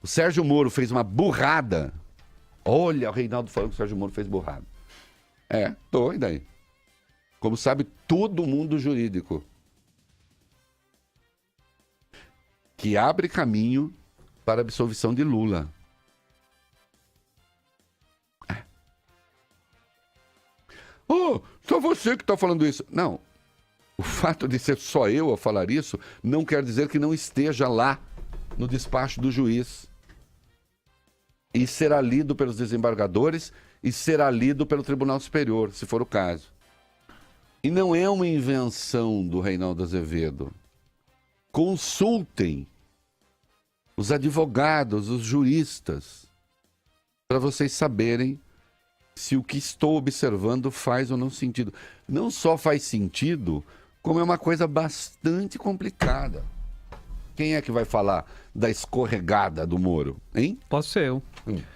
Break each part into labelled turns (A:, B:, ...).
A: O Sérgio Moro fez uma burrada. Olha, o Reinaldo falou que o Sérgio Moro fez burrada. Doido aí. Como sabe todo mundo jurídico. Que abre caminho para a absolvição de Lula. Só você que está falando isso. Não. O fato de ser só eu a falar isso não quer dizer que não esteja lá no despacho do juiz. E será lido pelos desembargadores e será lido pelo Tribunal Superior, se for o caso. E não é uma invenção do Reinaldo Azevedo. Consultem os advogados, os juristas, para vocês saberem se o que estou observando faz ou não sentido. Não só faz sentido, como é uma coisa bastante complicada. Quem é que vai falar da escorregada do Moro, hein?
B: Posso ser eu.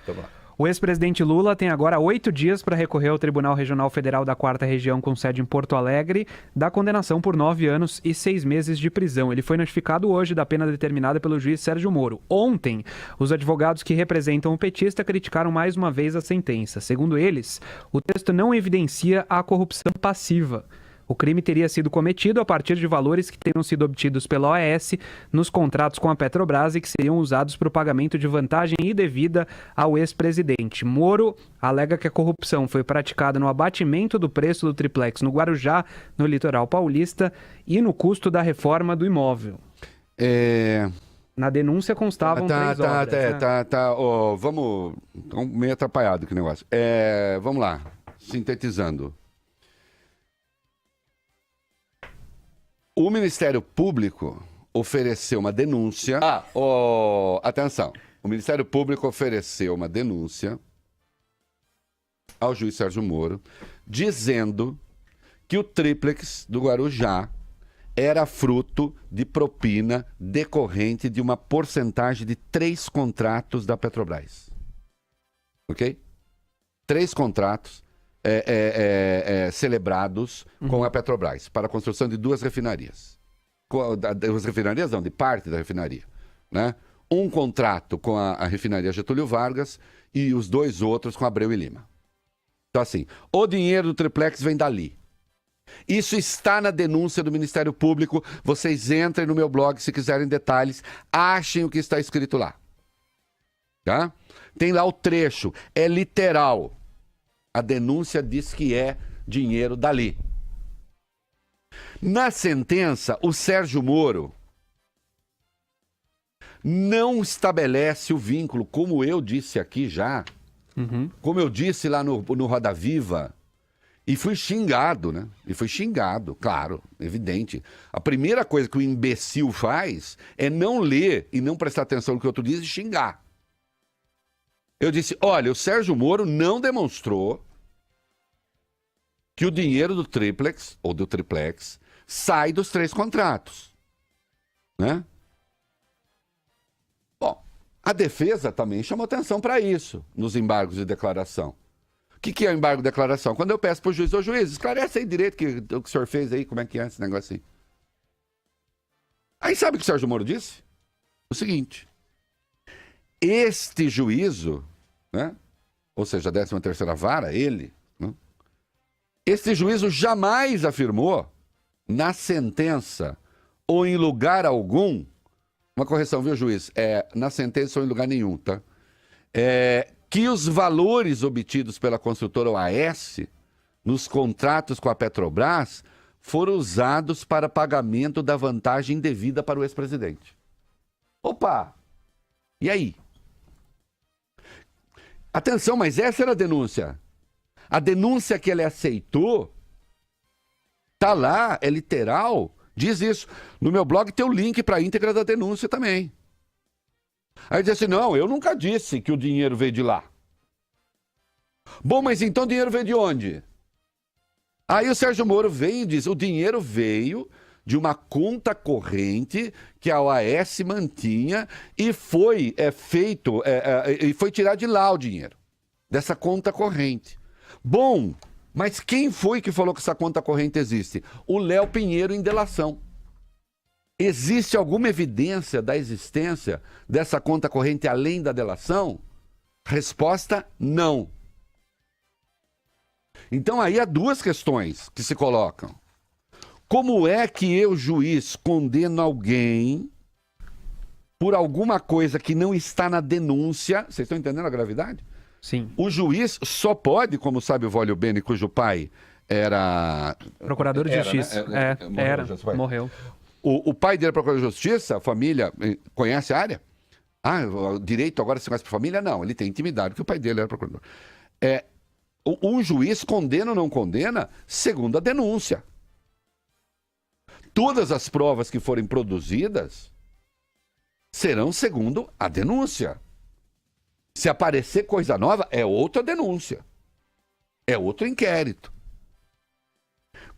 A: Tá bom.
B: O ex-presidente Lula tem agora 8 dias para recorrer ao Tribunal Regional Federal da 4ª Região, com sede em Porto Alegre, da condenação por 9 anos e 6 meses de prisão. Ele foi notificado hoje da pena determinada pelo juiz Sérgio Moro. Ontem, os advogados que representam o petista criticaram mais uma vez a sentença. Segundo eles, o texto não evidencia a corrupção passiva. O crime teria sido cometido a partir de valores que teriam sido obtidos pela OAS nos contratos com a Petrobras e que seriam usados para o pagamento de vantagem indevida ao ex-presidente. Moro alega que a corrupção foi praticada no abatimento do preço do triplex no Guarujá, no litoral paulista, e no custo da reforma do imóvel. Na denúncia constavam 3 obras.
A: Vamos... Tô meio atrapalhado que negócio. Vamos lá, sintetizando. O Ministério Público ofereceu uma denúncia... Atenção. O Ministério Público ofereceu uma denúncia ao juiz Sérgio Moro, dizendo que o triplex do Guarujá era fruto de propina decorrente de uma porcentagem de 3 contratos da Petrobras. Ok? 3 contratos celebrados com a Petrobras para a construção de 2 refinarias. As refinarias não, de parte da refinaria. Né? Um contrato com a refinaria Getúlio Vargas e os 2 outros com Abreu e Lima. Então assim, o dinheiro do triplex vem dali. Isso está na denúncia do Ministério Público. Vocês entrem no meu blog se quiserem detalhes. Achem o que está escrito lá. Tá? Tem lá o trecho. É literal. A denúncia diz que é dinheiro dali. Na sentença, o Sérgio Moro não estabelece o vínculo, como eu disse aqui já, como eu disse lá no Roda Viva, e fui xingado, né? E fui xingado, claro, evidente. A primeira coisa que o imbecil faz é não ler e não prestar atenção no que o outro diz e xingar. Eu disse, olha, o Sérgio Moro não demonstrou que o dinheiro do triplex, ou do triplex, sai dos 3 contratos. Né? Bom, a defesa também chamou atenção para isso, nos embargos de declaração. O que é o embargo de declaração? Quando eu peço para o juiz, juiz, esclarece aí direito o que o senhor fez aí, como é que é esse negócio aí. Aí sabe o que o Sérgio Moro disse? O seguinte, este juízo, né? Ou seja, a 13ª vara, ele, né? Este juízo jamais afirmou, na sentença ou em lugar algum, uma correção, viu, juiz? Na sentença ou em lugar nenhum, tá? Que os valores obtidos pela construtora OAS nos contratos com a Petrobras foram usados para pagamento da vantagem devida para o ex-presidente. Opa! E aí? Atenção, mas essa era a denúncia. A denúncia que ele aceitou, tá lá, é literal, diz isso. No meu blog tem o link para a íntegra da denúncia também. Aí diz assim, não, eu nunca disse que o dinheiro veio de lá. Bom, mas então o dinheiro veio de onde? Aí o Sérgio Moro vem e diz, o dinheiro veio de uma conta corrente que a OAS mantinha e foi e foi tirar de lá o dinheiro, dessa conta corrente. Bom, mas quem foi que falou que essa conta corrente existe? O Léo Pinheiro em delação. Existe alguma evidência da existência dessa conta corrente além da delação? Resposta: não. Então aí há duas questões que se colocam. Como é que eu, juiz, condeno alguém por alguma coisa que não está na denúncia? Vocês estão entendendo a gravidade?
B: Sim.
A: O juiz só pode, como sabe o Vólio Bene, cujo pai era...
B: Procurador de Justiça.
A: Né?
B: Morreu.
A: O pai dele é procurador de Justiça, a família conhece a área? O direito agora se conhece por família? Não, ele tem intimidade, porque o pai dele era procurador. Um juiz condena ou não condena segundo a denúncia. Todas as provas que forem produzidas serão segundo a denúncia. Se aparecer coisa nova, é outra denúncia. É outro inquérito.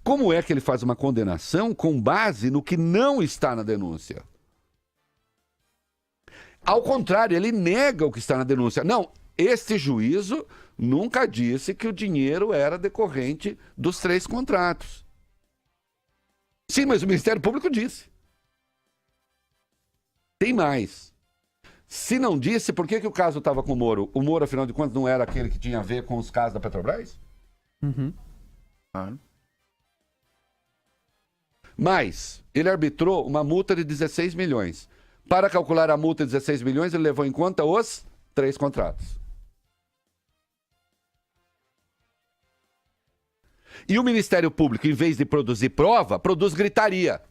A: Como é que ele faz uma condenação com base no que não está na denúncia? Ao contrário, ele nega o que está na denúncia. Não, este juízo nunca disse que o dinheiro era decorrente dos 3 contratos. Sim, mas o Ministério Público disse. Tem mais. Se não disse, por que o caso estava com o Moro? O Moro, afinal de contas, não era aquele que tinha a ver com os casos da Petrobras?
B: Uhum.
A: Mas ele arbitrou uma multa de 16 milhões. Para calcular a multa de 16 milhões, ele levou em conta os 3 contratos. E o Ministério Público, em vez de produzir prova, produz gritaria.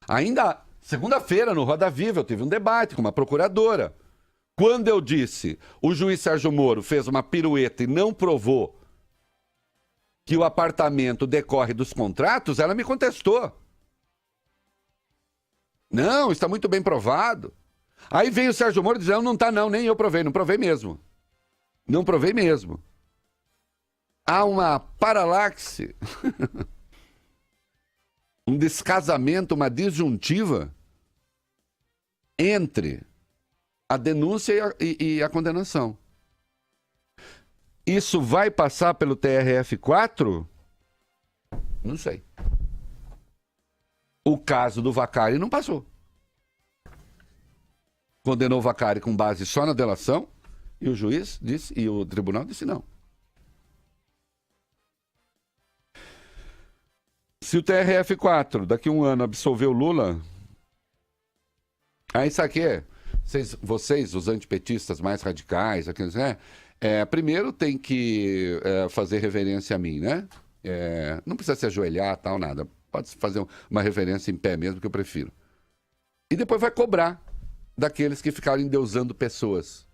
A: Ainda segunda-feira, no Roda Viva, eu tive um debate com uma procuradora. Quando eu disse, o juiz Sérgio Moro fez uma pirueta e não provou que o apartamento decorre dos contratos, ela me contestou. Não, está muito bem provado. Aí vem o Sérgio Moro dizendo, não está não, nem eu provei, não provei mesmo. Não provei mesmo. Há uma paralaxe, um descasamento, uma disjuntiva entre a denúncia e a condenação. Isso vai passar pelo TRF4? Não sei. O caso do Vacari não passou. Condenou o Vacari com base só na delação e o juiz disse, e o tribunal disse não. Se o TRF4 daqui a um ano absolver o Lula, aí sabe o que é? Vocês, os antipetistas mais radicais, aqueles, né? Primeiro tem que fazer reverência a mim, né? Não precisa se ajoelhar, tal, nada. Pode fazer uma reverência em pé mesmo, que eu prefiro. E depois vai cobrar daqueles que ficaram endeusando pessoas.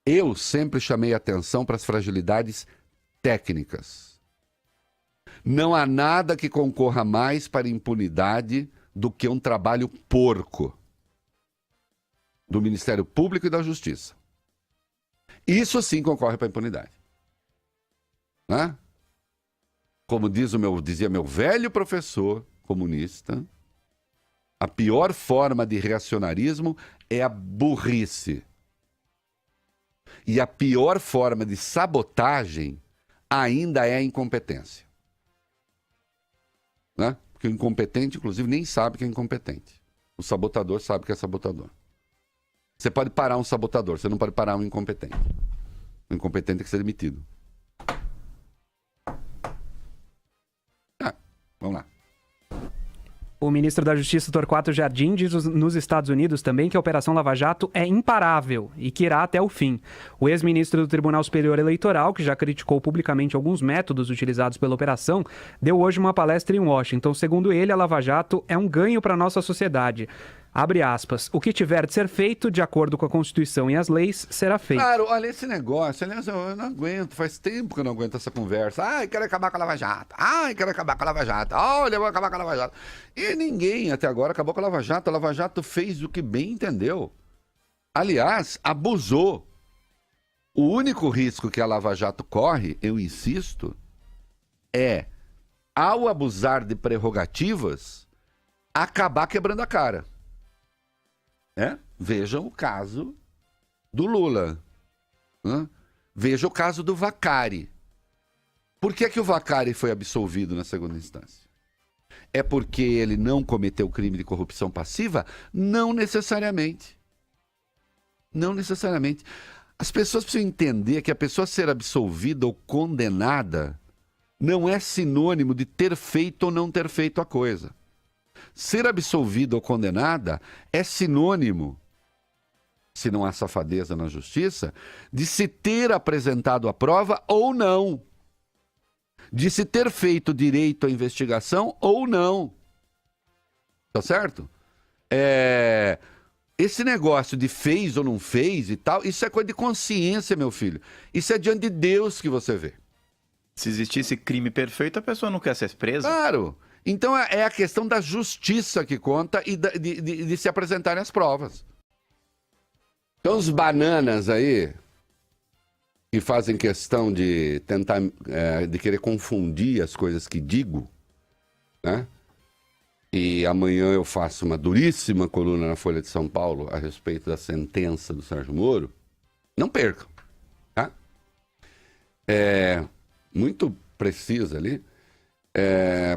A: Eu sempre chamei atenção para as fragilidades técnicas. Não há nada que concorra mais para a impunidade do que um trabalho porco do Ministério Público e da Justiça. Isso sim concorre para a impunidade. Né? Como dizia meu velho professor comunista, a pior forma de reacionarismo é a burrice. E a pior forma de sabotagem ainda é a incompetência. Né? Porque o incompetente, inclusive, nem sabe que é incompetente. O sabotador sabe que é sabotador. Você pode parar um sabotador, você não pode parar um incompetente. O incompetente tem que ser demitido. Vamos lá.
B: O ministro da Justiça, Torquato Jardim, diz nos Estados Unidos também que a Operação Lava Jato é imparável e que irá até o fim. O ex-ministro do Tribunal Superior Eleitoral, que já criticou publicamente alguns métodos utilizados pela operação, deu hoje uma palestra em Washington. Segundo ele, a Lava Jato é um ganho para a nossa sociedade. Abre aspas. O que tiver de ser feito, de acordo com a Constituição e as leis, será feito.
A: Claro, olha esse negócio. Aliás, eu não aguento. Faz tempo que eu não aguento essa conversa. Ai, quero acabar com a Lava Jato. Ai, quero acabar com a Lava Jato. Olha, eu vou acabar com a Lava Jato. E ninguém até agora acabou com a Lava Jato. A Lava Jato fez o que bem entendeu. Aliás, abusou. O único risco que a Lava Jato corre, eu insisto, é, ao abusar de prerrogativas, acabar quebrando a cara. Vejam o caso do Lula. Veja o caso do Vacari. Por que que o Vacari foi absolvido na segunda instância? É porque ele não cometeu crime de corrupção passiva? Não necessariamente. Não necessariamente. As pessoas precisam entender que a pessoa ser absolvida ou condenada não é sinônimo de ter feito ou não ter feito a coisa. Ser absolvida ou condenada é sinônimo, se não há safadeza na justiça, de se ter apresentado a prova ou não. De se ter feito direito à investigação ou não. Tá certo? Esse negócio de fez ou não fez e tal, isso é coisa de consciência, meu filho. Isso é diante de Deus que você vê.
C: Se existisse crime perfeito, a pessoa não quer ser presa?
A: Claro. Então é a questão da justiça que conta e de se apresentarem as provas. Então os bananas aí, que fazem questão de tentar, de querer confundir as coisas que digo, né? E amanhã eu faço uma duríssima coluna na Folha de São Paulo a respeito da sentença do Sérgio Moro. Não percam, tá? Muito precisa ali,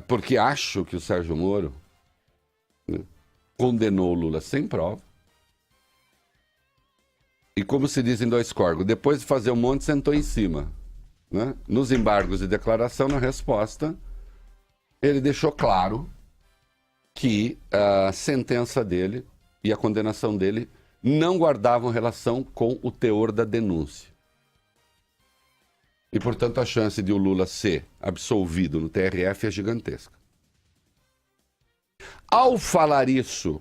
A: porque acho que o Sérgio Moro, né, condenou o Lula sem prova. E como se diz em dois córregos, depois de fazer um monte, sentou em cima. Né? Nos embargos de declaração, na resposta, ele deixou claro que a sentença dele e a condenação dele não guardavam relação com o teor da denúncia. E, portanto, a chance de o Lula ser absolvido no TRF é gigantesca. Ao falar isso,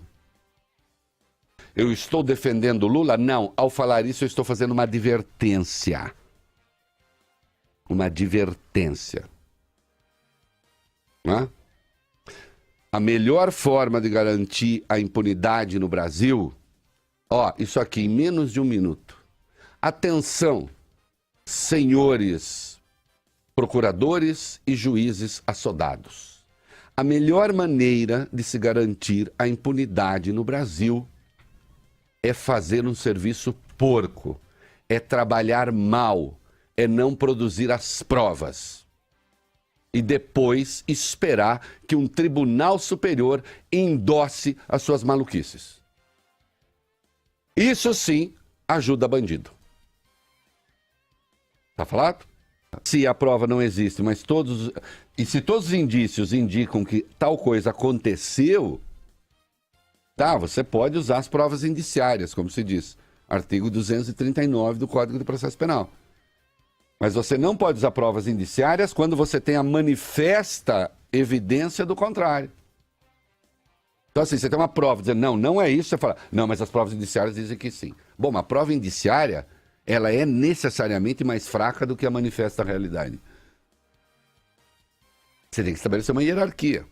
A: eu estou defendendo o Lula? Não. Ao falar isso, eu estou fazendo uma advertência. Uma advertência. Não é? A melhor forma de garantir a impunidade no Brasil, isso aqui em menos de um minuto. Atenção, senhores procuradores e juízes assodados. A melhor maneira de se garantir a impunidade no Brasil é fazer um serviço porco, é trabalhar mal, é não produzir as provas. E depois esperar que um tribunal superior endosse as suas maluquices. Isso sim ajuda bandido. Tá falado? Se a prova não existe, mas se todos os indícios indicam que tal coisa aconteceu, tá, você pode usar as provas indiciárias, como se diz, artigo 239 do Código de Processo Penal. Mas você não pode usar provas indiciárias quando você tem a manifesta evidência do contrário. Então assim, você tem uma prova dizendo, não é isso, você fala, não, mas as provas indiciárias dizem que sim. Bom, uma prova indiciária, ela é necessariamente mais fraca do que a manifesta realidade. Você tem que estabelecer uma hierarquia,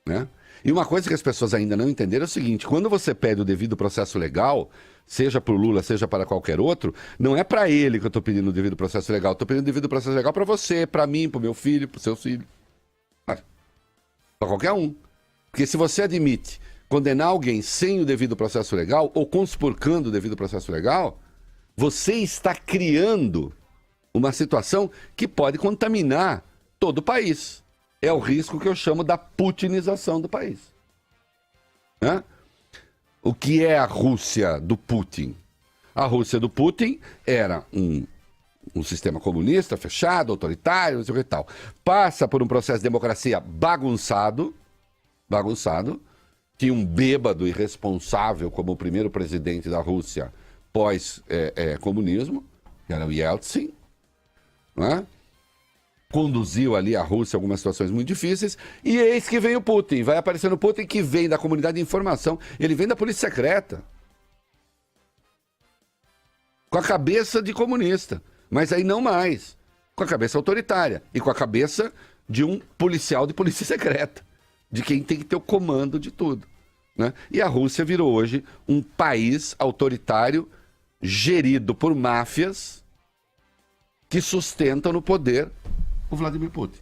A: né? E uma coisa que as pessoas ainda não entenderam é o seguinte, quando você pede o devido processo legal, seja para o Lula, seja para qualquer outro, não é para ele que eu estou pedindo o devido processo legal, estou pedindo o devido processo legal para você, para mim, para o meu filho, para o seu filho. Para qualquer um. Porque se você admite condenar alguém sem o devido processo legal, ou conspurcando o devido processo legal, você está criando uma situação que pode contaminar todo o país. É o risco que eu chamo da putinização do país. Né? O que é a Rússia do Putin? A Rússia do Putin era um sistema comunista, fechado, autoritário, não sei o que e tal. Passa por um processo de democracia bagunçado, que um bêbado irresponsável como o primeiro presidente da Rússia pós-comunismo, que era o Yeltsin, né? Conduziu ali a Rússia a algumas situações muito difíceis, e eis que vem o Putin. Vai aparecendo o Putin, que vem da comunidade de informação, ele vem da polícia secreta. Com a cabeça de comunista, mas aí não mais. Com a cabeça autoritária e com a cabeça de um policial de polícia secreta, de quem tem que ter o comando de tudo, né? E a Rússia virou hoje um país autoritário gerido por máfias que sustentam no poder o Vladimir Putin.